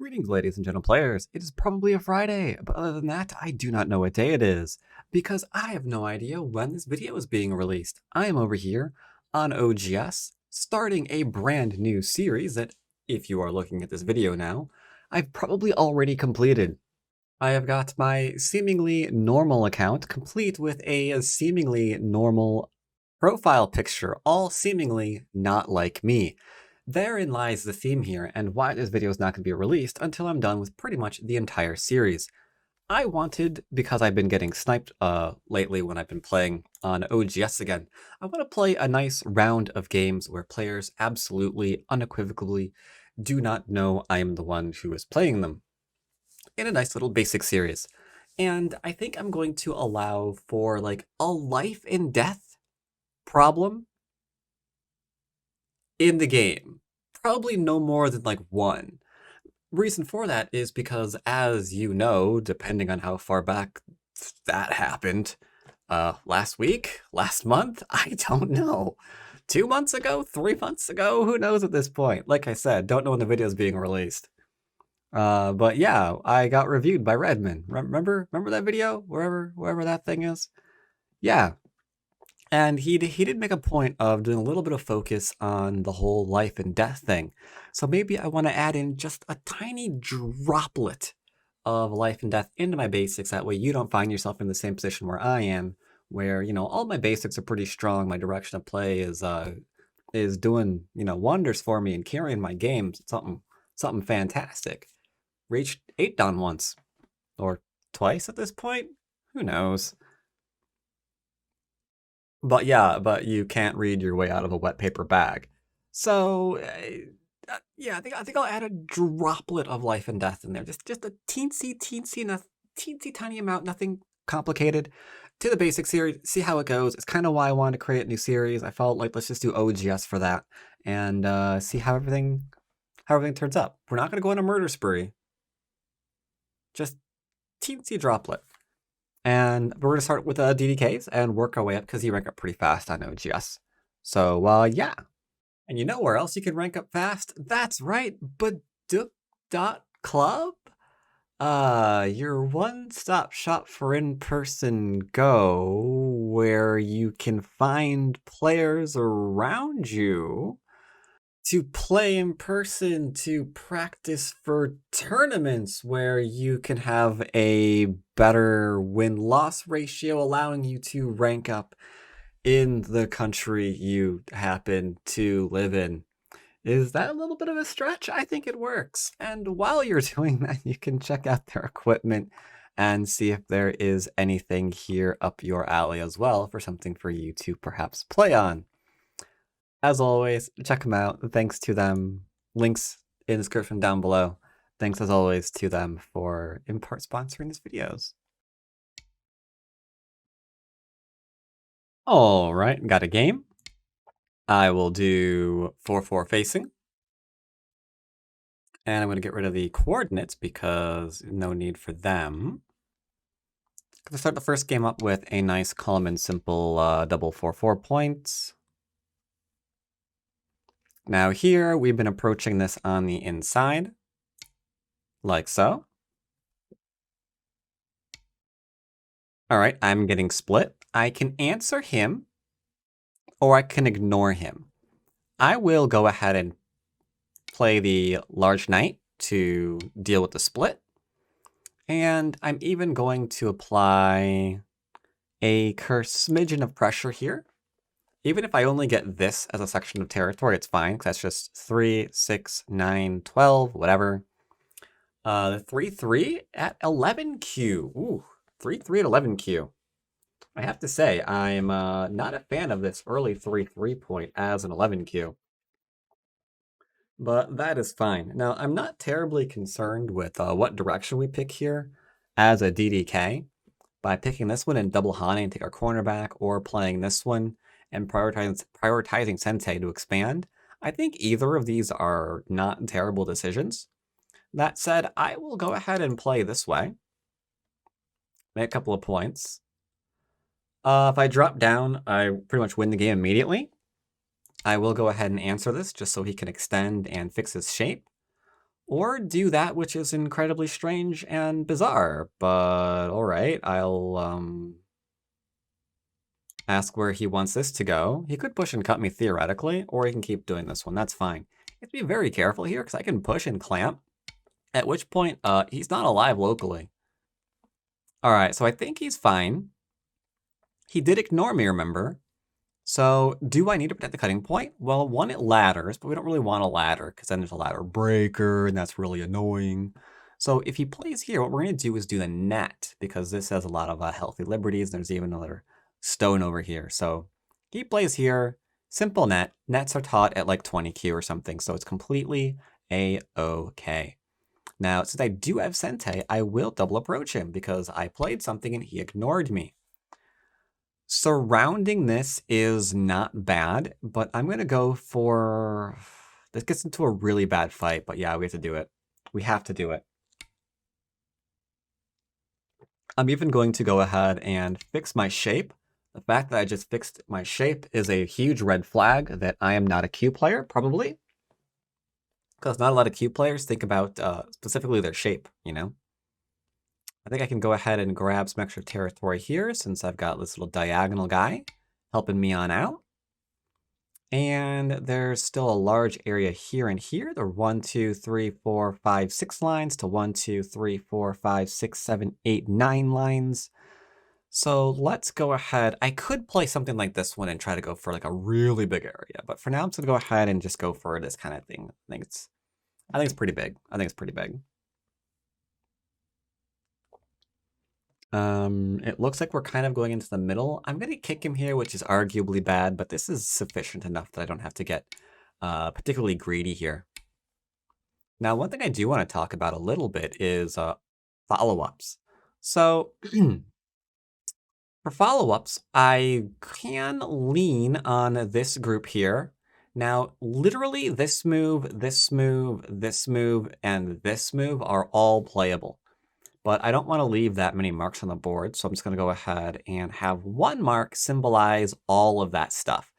Greetings, ladies and gentle players. It is probably a Friday, but other than that, I do not know what day it is, because I have no idea when this video is being released. I am over here on OGS, starting a brand new series that, if you are looking at this video now, I've probably already completed. I have got my seemingly normal account complete with a seemingly normal profile picture, all seemingly not like me. Therein lies the theme here, and why this video is not going to be released until I'm done with pretty much the entire series. I wanted, because I've been getting sniped lately when I've been playing on OGS again, I want to play a nice round of games where players absolutely, unequivocally do not know I am the one who is playing them, in a nice little basic series. And I think I'm going to allow for like a life and death problem in the game. Probably no more than like one. Reason for that is because, as you know, depending on how far back that happened, last week, last month, I don't know. 2 months ago, 3 months ago, who knows at this point? Like I said, don't know when the video is being released. But yeah, I got reviewed by Redman. Remember that video? Wherever that thing is? Yeah. And he did make a point of doing a little bit of focus on the whole life and death thing. So maybe I want to add in just a tiny droplet of life and death into my basics. That way you don't find yourself in the same position where I am, where, you know, all my basics are pretty strong. My direction of play is doing, you know, wonders for me and carrying my games. Something fantastic. Reached 8 down once. Or twice at this point? Who knows? But yeah, but you can't read your way out of a wet paper bag. So, yeah, I think I'll add a droplet of life and death in there. Just a teensy tiny amount, nothing complicated, to the basic series, see how it goes. It's kind of why I wanted to create a new series. I felt like let's just do OGS for that and see how everything turns up. We're not going to go on a murder spree. Just teensy droplet. And we're going to start with DDKs and work our way up because you rank up pretty fast on OGS. So, yeah. And you know where else you can rank up fast? That's right, Baduk.Club. Your one-stop shop for in-person Go, where you can find players around you to play in person, to practice for tournaments where you can have a better win-loss ratio, allowing you to rank up in the country you happen to live in. Is that a little bit of a stretch? I think it works. And while you're doing that, you can check out their equipment and see if there is anything here up your alley as well for something for you to perhaps play on. As always, check them out. Thanks to them. Links in the description down below. Thanks as always to them for in part sponsoring these videos. All right, got a game. I will do 4-4 facing. And I'm going to get rid of the coordinates because no need for them. Going to start the first game up with a nice calm and simple double 4-4 points. Now here, we've been approaching this on the inside, like so. All right, I'm getting split. I can answer him, or I can ignore him. I will go ahead and play the large knight to deal with the split. And I'm even going to apply a smidgen of pressure here. Even if I only get this as a section of territory, it's fine, because that's just 3, 6, 9, 12, whatever. 3-3 at 11Q. Ooh, 3-3 at 11Q. I have to say, I'm not a fan of this early 3-3 point as an 11Q. But that is fine. Now, I'm not terribly concerned with what direction we pick here as a DDK. By picking this one and double Hane and take our cornerback, or playing this one and prioritizing Sensei to expand, I think either of these are not terrible decisions. That said, I will go ahead and play this way. Make a couple of points. If I drop down, I pretty much win the game immediately. I will go ahead and answer this just so he can extend and fix his shape. or do that which is incredibly strange and bizarre. But alright, I'll ask where he wants this to go. He could push and cut me theoretically, or he can keep doing this one, that's fine. You have to be very careful here, because I can push and clamp, at which point he's not alive locally. Alright, so I think he's fine. He did ignore me, remember? So, do I need to protect the cutting point? Well, one, it ladders, but we don't really want a ladder, because then there's a ladder breaker, and that's really annoying. So if he plays here, what we're going to do is do the net, because this has a lot of healthy liberties, and there's even another stone over here. So he plays here, simple net. Nets are taught at like 20Q or something, so it's completely A-OK. Now, since I do have Sente, I will double approach him, because I played something and he ignored me. Surrounding this is not bad, but I'm going to go for... This gets into a really bad fight, but yeah, we have to do it. We have to do it. I'm even going to go ahead and fix my shape. The fact that I just fixed my shape is a huge red flag that I am not a Q player, probably. Because not a lot of Q players think about specifically their shape, you know? I think I can go ahead and grab some extra territory here since I've got this little diagonal guy helping me on out. And there's still a large area here and here. There are 1, 2, 3, 4, 5, 6 lines to 1, 2, 3, 4, 5, 6, 7, 8, 9 lines. So let's go ahead. I could play something like this one and try to go for like a really big area. But for now, I'm just going to go ahead and just go for this kind of thing. I think it's pretty big. I think it's pretty big. It looks like we're kind of going into the middle. I'm going to kick him here, which is arguably bad, but this is sufficient enough that I don't have to get particularly greedy here. Now, one thing I do want to talk about a little bit is follow-ups. So for follow-ups, I can lean on this group here. Now, literally this move, this move, this move, and this move are all playable. But I don't want to leave that many marks on the board, so I'm just going to go ahead and have one mark symbolize all of that stuff.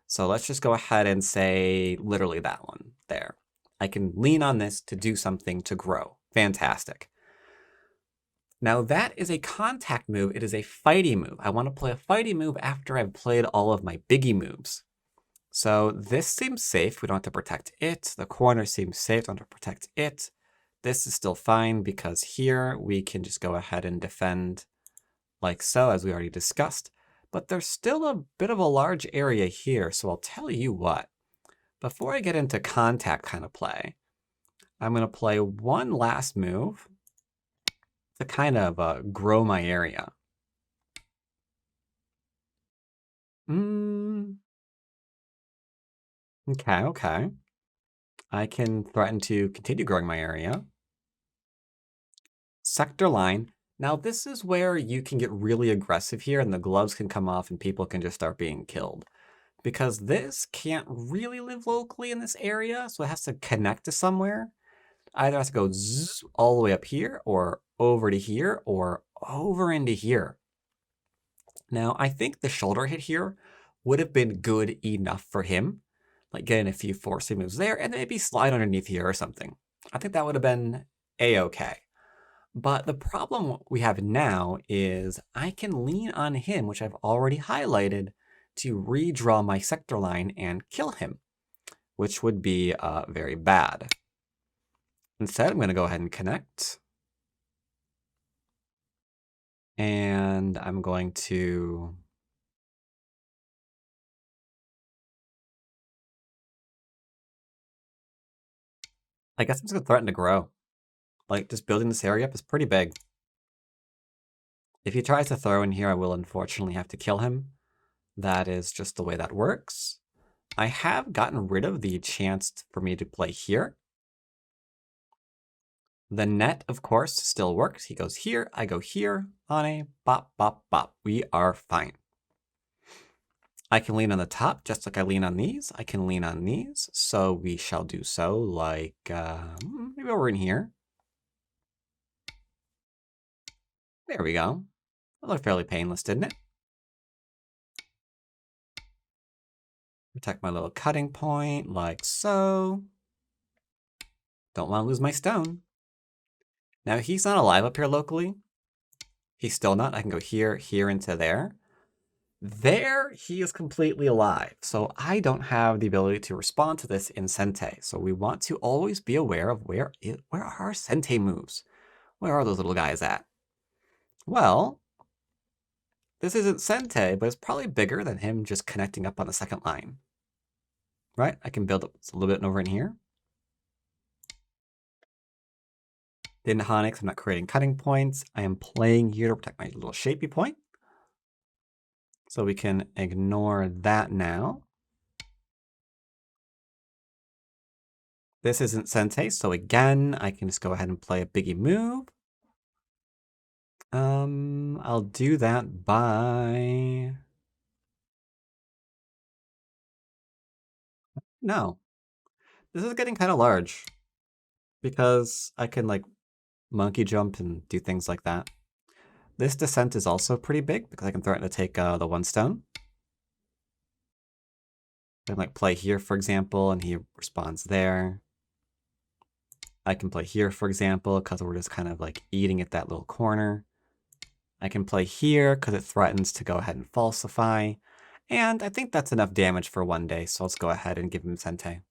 So let's just go ahead and say literally that one there. I can lean on this to do something to grow. Fantastic. Now that is a contact move. It is a fighty move. I want to play a fighty move after I've played all of my biggie moves. So this seems safe. We don't have to protect it. The corner seems safe. Don't have to protect it. This is still fine because here we can just go ahead and defend like so, as we already discussed. But there's still a bit of a large area here, so I'll tell you what. Before I get into contact kind of play, I'm going to play one last move to kind of grow my area. Okay. I can threaten to continue growing my area. Sector line. Now this is where you can get really aggressive here and the gloves can come off and people can just start being killed. Because this can't really live locally in this area, so it has to connect to somewhere. Either has to go zzz all the way up here, or over to here, or over into here. Now, I think the shoulder hit here would have been good enough for him. Like getting a few forcing moves there, and maybe slide underneath here or something. I think that would have been A-okay. But the problem we have now is I can lean on him, which I've already highlighted, to redraw my sector line and kill him, which would be very bad. Instead, I'm going to go ahead and connect. And I'm going to... I guess I'm just going to threaten to grow. Like, just building this area up is pretty big. If he tries to throw in here, I will unfortunately have to kill him. That is just the way that works. I have gotten rid of the chance for me to play here. The net, of course, still works. He goes here, I go here, on a bop, bop, bop. We are fine. I can lean on the top, just like I lean on these. I can lean on these, so we shall do so, like, maybe over in here. There we go. That looked fairly painless, didn't it? Protect my little cutting point, like so. Don't want to lose my stone. Now, he's not alive up here locally. He's still not. I can go here, here, into there. There, he is completely alive. So I don't have the ability to respond to this in Sente. So we want to always be aware of where are our Sente moves? Where are those little guys at? Well, this isn't Sente, but it's probably bigger than him just connecting up on the second line. Right? I can build up a little bit over in here. Didn't Honix, I'm not creating cutting points. I am playing here to protect my little shapey point. So we can ignore that now. This isn't Sensei, so again, I can just go ahead and play a biggie move. I'll do that by... No. This is getting kind of large. Because I can, like, monkey jump and do things like that. This descent is also pretty big, because I can threaten to take the 1 stone. I can, like, play here, for example, and he responds there. I can play here, for example, because we're just kind of, like, eating at that little corner. I can play here because it threatens to go ahead and falsify. And I think that's enough damage for 1 day, so let's go ahead and give him Sente.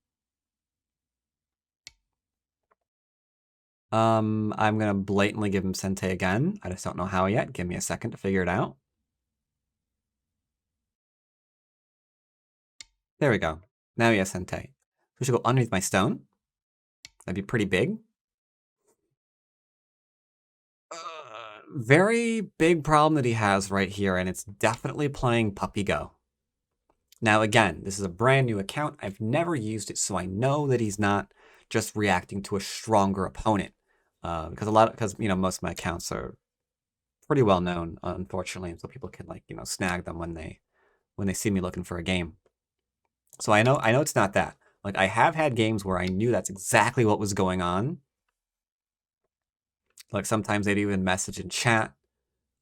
I'm going to blatantly give him Sente again. I just don't know how yet. Give me a second to figure it out. There we go. Now he has Sente. We should go underneath my stone. That'd be pretty big. Very big problem that he has right here, and it's definitely playing Puppy Go. Now, again, this is a brand new account. I've never used it, so I know that he's not just reacting to a stronger opponent. Because you know, most of my accounts are pretty well known, unfortunately, so people can, like, you know, snag them when they see me looking for a game. So I know it's not that. Like, I have had games where I knew that's exactly what was going on. Like, sometimes they'd even message in chat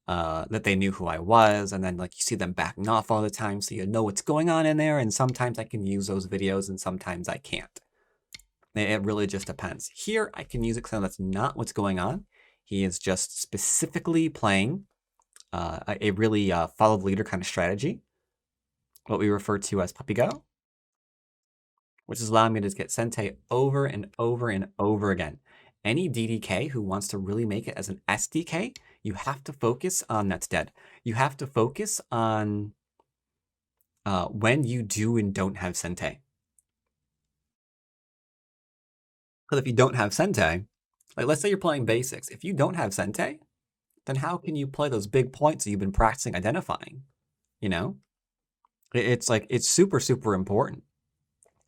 that they knew who I was, and then, like, you see them backing off all the time, so you know what's going on in there, and sometimes I can use those videos, and sometimes I can't. It really just depends. Here, I can use it because that's not what's going on. He is just specifically playing a really follow the leader kind of strategy, what we refer to as Puppy Go, which is allowing me to just get Sente over and over and over again. Any DDK who wants to really make it as an SDK, you have to focus on that's dead. You have to focus on when you do and don't have Sente. Because if you don't have Sente, like, let's say you're playing basics. If you don't have Sente, then how can you play those big points that you've been practicing identifying? You know? It's like, it's super, super important.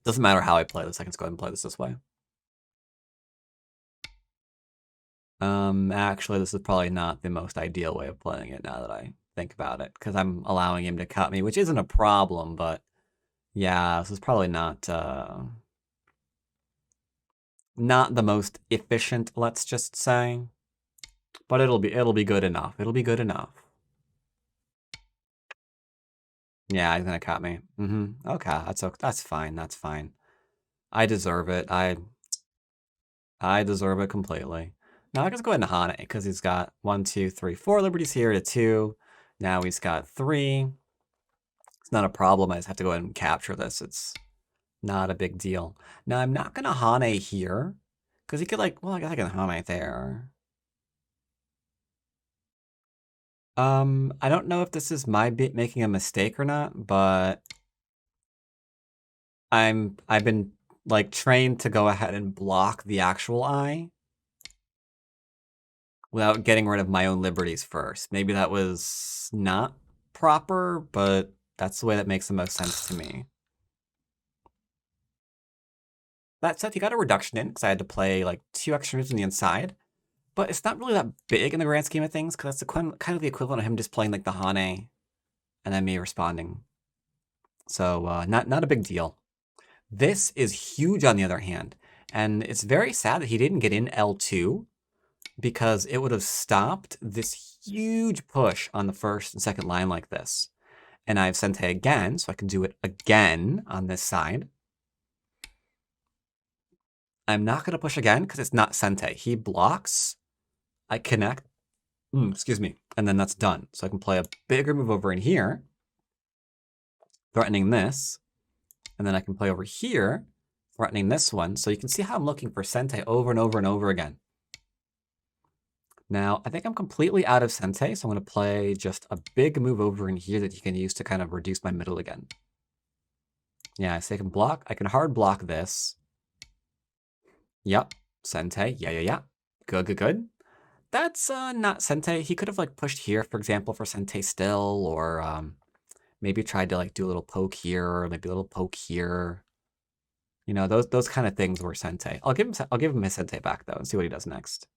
Doesn't matter how I play this. I can just go ahead and play this way. Actually, this is probably not the most ideal way of playing it now that I think about it, because I'm allowing him to cut me, which isn't a problem, but yeah, this is probably not the most efficient, let's just say. But it'll be good enough. It'll be good enough. Yeah, he's gonna cut me. Okay, that's fine. That's fine. I deserve it. I deserve it completely. Now I can just go ahead and Hane, because he's got 1, 2, 3, 4 liberties here to 2. Now he's got 3. It's not a problem. I just have to go ahead and capture this. It's not a big deal. Now I'm not gonna Hane here, because he could, like, well, I guess I can Hane there. I don't know if this is my making a mistake or not, but I've been, like, trained to go ahead and block the actual eye without getting rid of my own liberties first. Maybe that was not proper, but that's the way that makes the most sense to me. That said, he got a reduction in because I had to play, like, 2 extra moves on the inside. But it's not really that big in the grand scheme of things, because that's kind of the equivalent of him just playing, like, the Hane and then me responding. So not a big deal. This is huge, on the other hand. And it's very sad that he didn't get in L2, because it would have stopped this huge push on the first and second line like this. And I have Sente again, so I can do it again on this side. I'm not going to push again because it's not sente. He blocks. I connect. Excuse me. And then that's done. So I can play a bigger move over in here, threatening this. And then I can play over here, threatening this one. So you can see how I'm looking for sente over and over and over again. Now, I think I'm completely out of sente, so I'm going to play just a big move over in here that you can use to kind of reduce my middle again. Yeah, so I can block. I can hard block this. Yep, sente. Yeah. Good. That's not sente. He could have like pushed here, for example, for sente still, or maybe tried to like do a little poke here, or maybe a little poke here. You know, those kind of things were sente. I'll give him his sente back though, and see what he does next.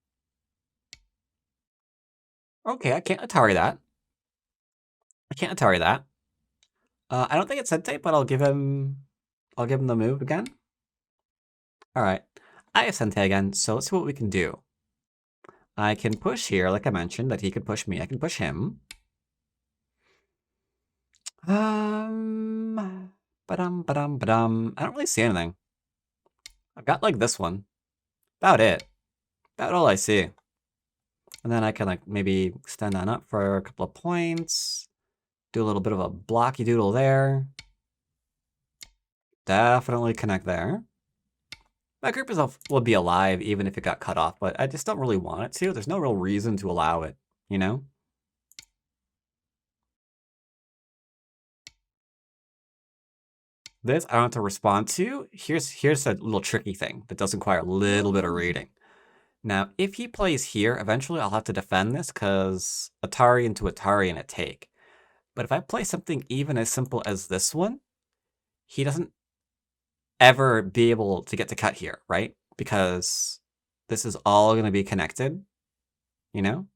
Okay, I can't Atari that. I don't think it's sente, but I'll give him the move again. All right, I have sente again, so let's see what we can do. I can push here, like I mentioned, that he could push me. I can push him. Ba-dum. I don't really see anything. I've got like this one. About it. About all I see. And then I can like maybe extend that up for a couple of points. Do a little bit of a blocky doodle there. Definitely connect there. My group will be alive even if it got cut off, but I just don't really want it to. There's no real reason to allow it, you know? This I don't have to respond to. Here's a little tricky thing that does require a little bit of reading. Now, if he plays here, eventually I'll have to defend this because Atari into Atari and a take. But if I play something even as simple as this one, he doesn't ever be able to get to cut here, right? Because this is all going to be connected, you know?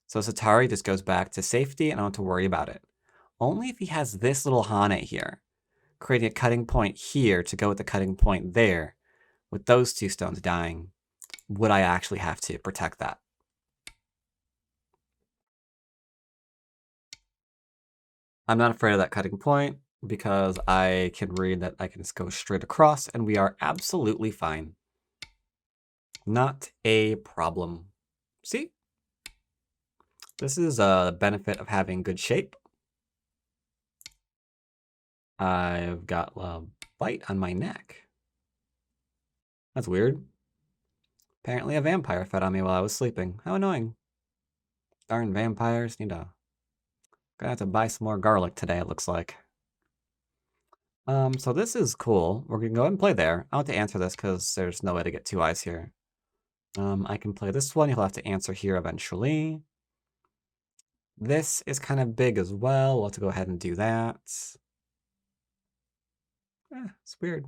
So Atari just goes back to safety and I don't have to worry about it. Only if he has this little Hane here, creating a cutting point here to go with the cutting point there, with those two stones dying, would I actually have to protect that? I'm not afraid of that cutting point because I can read that I can just go straight across and we are absolutely fine. Not a problem. See? This is a benefit of having good shape. I've got a bite on my neck. That's weird. Apparently a vampire fed on me while I was sleeping. How annoying. Darn vampires. Gonna have to buy some more garlic today, it looks like. So this is cool. We're gonna go ahead and play there. I want to answer this because there's no way to get two eyes here. I can play this one. You'll have to answer here eventually. This is kind of big as well. We'll have to go ahead and do that. It's weird.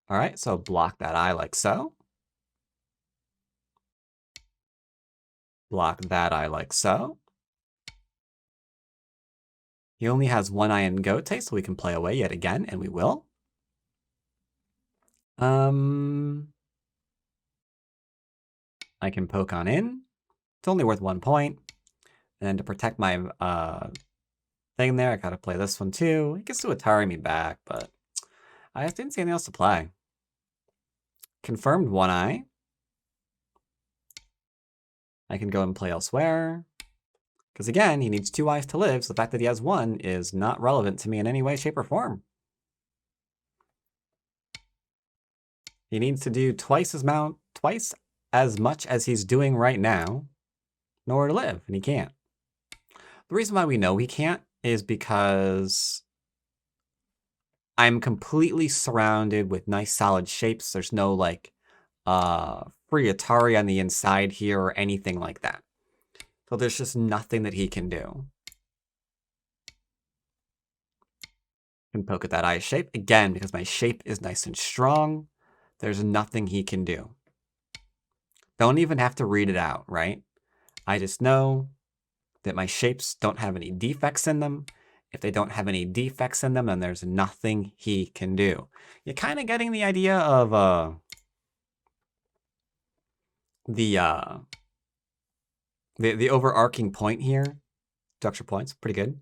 All right, so block that eye like so. Block that eye like so. He only has one eye in Gote, so we can play away yet again, and we will. I can poke on in. It's only worth 1 point. And to protect my thing there, I gotta play this one too. He gets to Atari me back, but I didn't see anything else to play. Confirmed one eye. I can go and play elsewhere. Because again, he needs 2 eyes to live, so the fact that he has 1 is not relevant to me in any way, shape, or form. He needs to do twice as much as he's doing right now in order to live, and he can't. The reason why we know he can't is because I'm completely surrounded with nice solid shapes. There's no like free Atari on the inside here or anything like that. So there's just nothing that he can do. Can poke at that eye shape again because my shape is nice and strong. There's nothing he can do. Don't even have to read it out, right? I just know that my shapes don't have any defects in them. If they don't have any defects in them, then there's nothing he can do. You're kind of getting the idea of the overarching point here. Structure points, pretty good.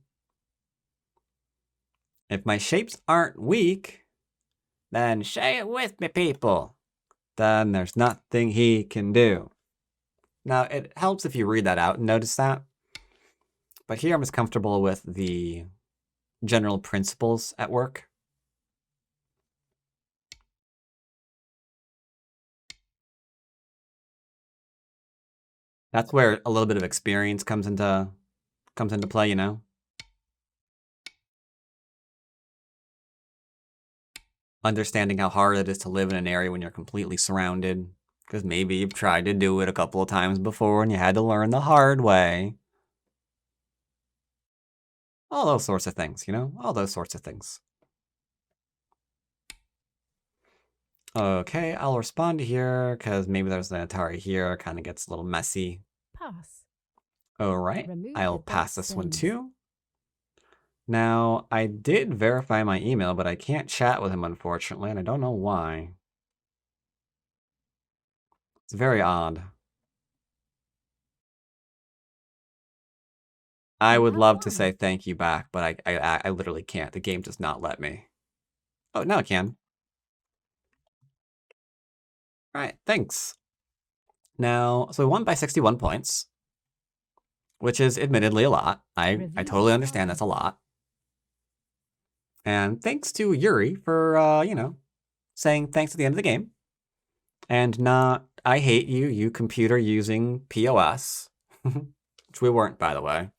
If my shapes aren't weak, then say it with me, people. Then there's nothing he can do. Now, it helps if you read that out and notice that. But here I'm just comfortable with the general principles at work. That's where a little bit of experience comes into play, you know? Understanding how hard it is to live in an area when you're completely surrounded. Because maybe you've tried to do it a couple of times before and you had to learn the hard way. All those sorts of things, you know? All those sorts of things. Okay, I'll respond to here, because maybe there's an Atari here. Kind of gets a little messy. Pass. Alright, I'll pass this one too. Now, I did verify my email, but I can't chat with him, unfortunately, and I don't know why. It's very odd. I would love to say thank you back, but I literally can't. The game does not let me. Oh, now it can. All right, thanks. Now, so we won by 61 points, which is admittedly a lot. I totally understand that's a lot. And thanks to Yuri for, you know, saying thanks at the end of the game. And not, I hate you, you computer using POS. Which we weren't, by the way.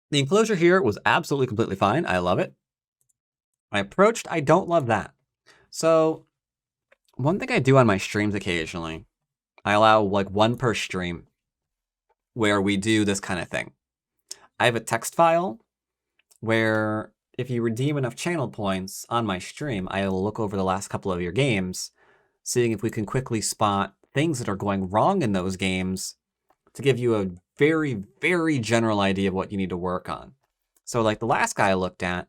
The enclosure here was absolutely completely fine. I love it. I approached, I don't love that. So, one thing I do on my streams occasionally, I allow like one per stream where we do this kind of thing. I have a text file where if you redeem enough channel points on my stream, I'll look over the last couple of your games, seeing if we can quickly spot things that are going wrong in those games to give you a very, very general idea of what you need to work on. So like the last guy I looked at,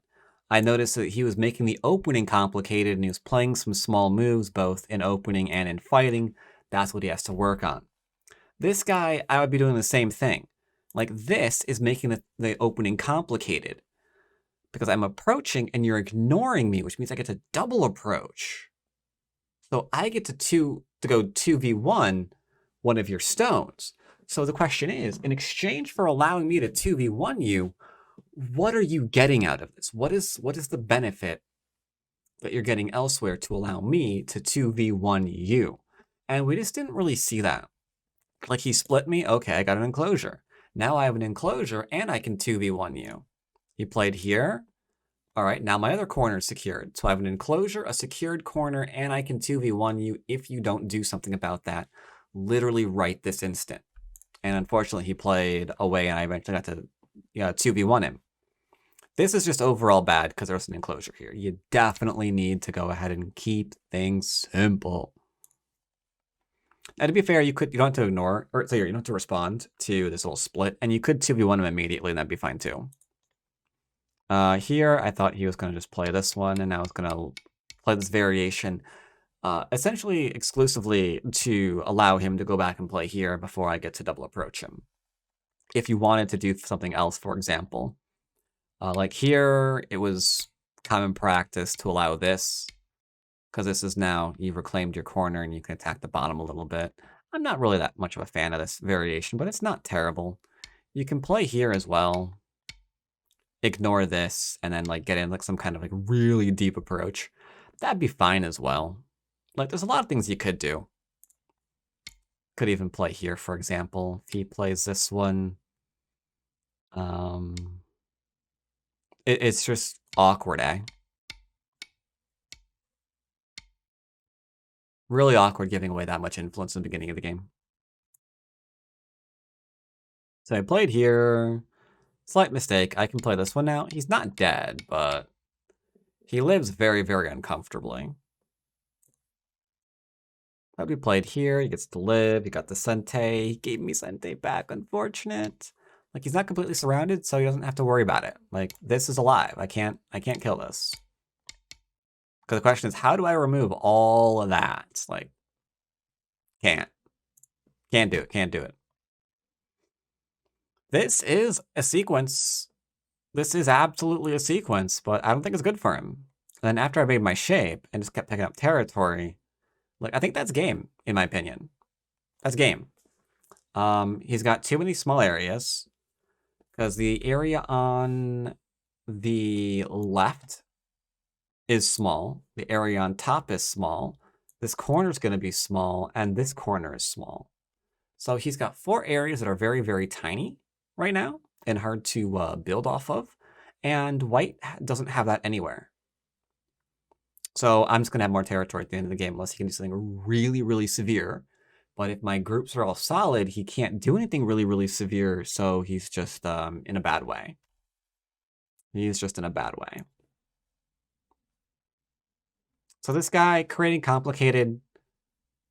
I noticed that he was making the opening complicated and he was playing some small moves both in opening and in fighting. That's what he has to work on. This guy, I would be doing the same thing. Like this is making the opening complicated because I'm approaching and you're ignoring me, which means I get to double approach. So I get to go 2v1 one of your stones. So the question is, in exchange for allowing me to 2v1 you, what are you getting out of this? What is the benefit that you're getting elsewhere to allow me to 2v1 you? And we just didn't really see that. Like he split me, okay, I got an enclosure. Now I have an enclosure and I can 2v1 you. He played here. All right, now my other corner is secured. So I have an enclosure, a secured corner, and I can 2v1 you if you don't do something about that literally right this instant. And unfortunately, he played away and I eventually got to 2v1 him. This is just overall bad because there's an enclosure here. You definitely need to go ahead and keep things simple. Now, to be fair, you don't have to ignore, or so you don't have to respond to this little split, and you could 2v1 him immediately, and that'd be fine too. Here, I thought he was going to just play this one, and I was going to play this variation, essentially exclusively to allow him to go back and play here before I get to double approach him. If you wanted to do something else, for example, like here, it was common practice to allow this, because this is now, you've reclaimed your corner and you can attack the bottom a little bit. I'm not really that much of a fan of this variation, but it's not terrible. You can play here as well, ignore this, and then like get in like some kind of like really deep approach. That'd be fine as well. Like there's a lot of things you could do. Could even play here, for example. If he plays this one, it's just awkward, eh? Really awkward giving away that much influence in the beginning of the game. So I played here. Slight mistake. I can play this one now. He's not dead, but he lives very, very uncomfortably. But we played here. He gets to live. He got the sente. He gave me sente back. Unfortunate. Like he's not completely surrounded, so he doesn't have to worry about it. Like this is alive. I can't kill this. Because the question is, how do I remove all of that? Like, can't do it. This is a sequence This is absolutely a sequence, but I don't think it's good for him. And then after I made my shape and just kept picking up territory, like I think that's game, in my opinion. That's game. He's got too many small areas because the area on the left is small. The area on top is small. This corner is going to be small, and this corner is small. So he's got 4 areas that are very, very tiny right now and hard to build off of. And white doesn't have that anywhere. So I'm just going to have more territory at the end of the game unless he can do something really, really severe. But if my groups are all solid, he can't do anything really, really severe. So he's just in a bad way. He's just in a bad way. So this guy creating complicated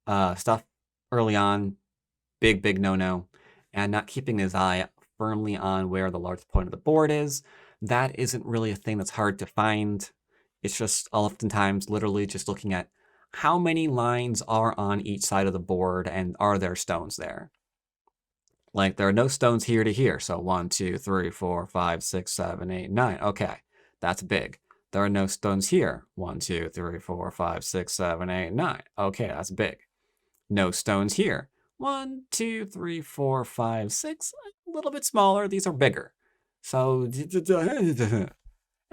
stuff early on, big, big no-no, and not keeping his eye firmly on where the largest point of the board is, that isn't really a thing that's hard to find. It's just oftentimes literally just looking at how many lines are on each side of the board and are there stones there. Like there are no stones here to here. So 1, 2, 3, 4, 5, 6, 7, 8, 9. Okay, that's big. There are no stones here. 1, 2, 3, 4, 5, 6, 7, 8, 9. Okay, that's big. No stones here. 1, 2, 3, 4, 5, 6. A little bit smaller. These are bigger. So,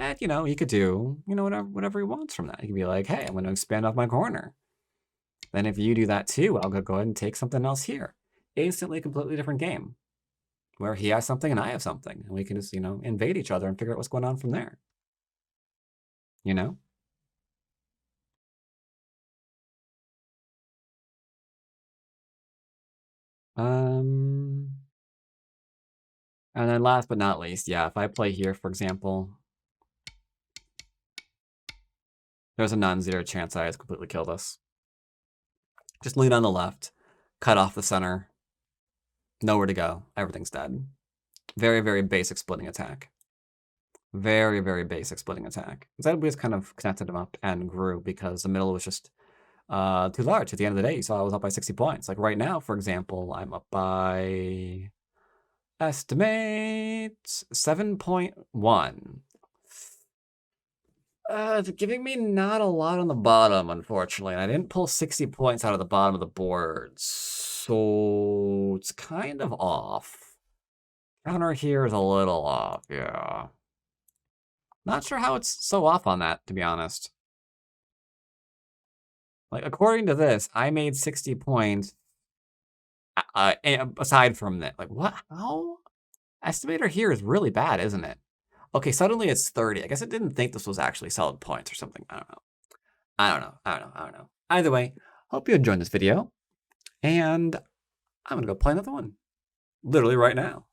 and he could do, whatever he wants from that. He could be like, hey, I'm going to expand off my corner. Then if you do that too, I'll go ahead and take something else here. Instantly, completely different game. Where he has something and I have something. And we can just, invade each other and figure out what's going on from there. You know? And then last but not least, yeah, if I play here, for example, there's a non-zero chance I just completely kill this. Just lead on the left, cut off the center, nowhere to go, everything's dead. Very, very basic splitting attack. Very, very basic splitting attack. Instead, we just kind of connected them up and grew because the middle was just too large. At the end of the day, you saw I was up by 60 points. Like right now, for example, I'm up by estimate 7.1. It's giving me not a lot on the bottom, unfortunately. And I didn't pull 60 points out of the bottom of the board. So it's kind of off. Counter here is a little off, yeah. Not sure how it's so off on that, to be honest. Like, according to this, I made 60 points aside from that. Like, what? How? Estimator here is really bad, isn't it? Okay, suddenly it's 30. I guess I didn't think this was actually solid points or something. I don't know. I don't know. Either way, hope you enjoyed this video. And I'm going to go play another one. Literally right now.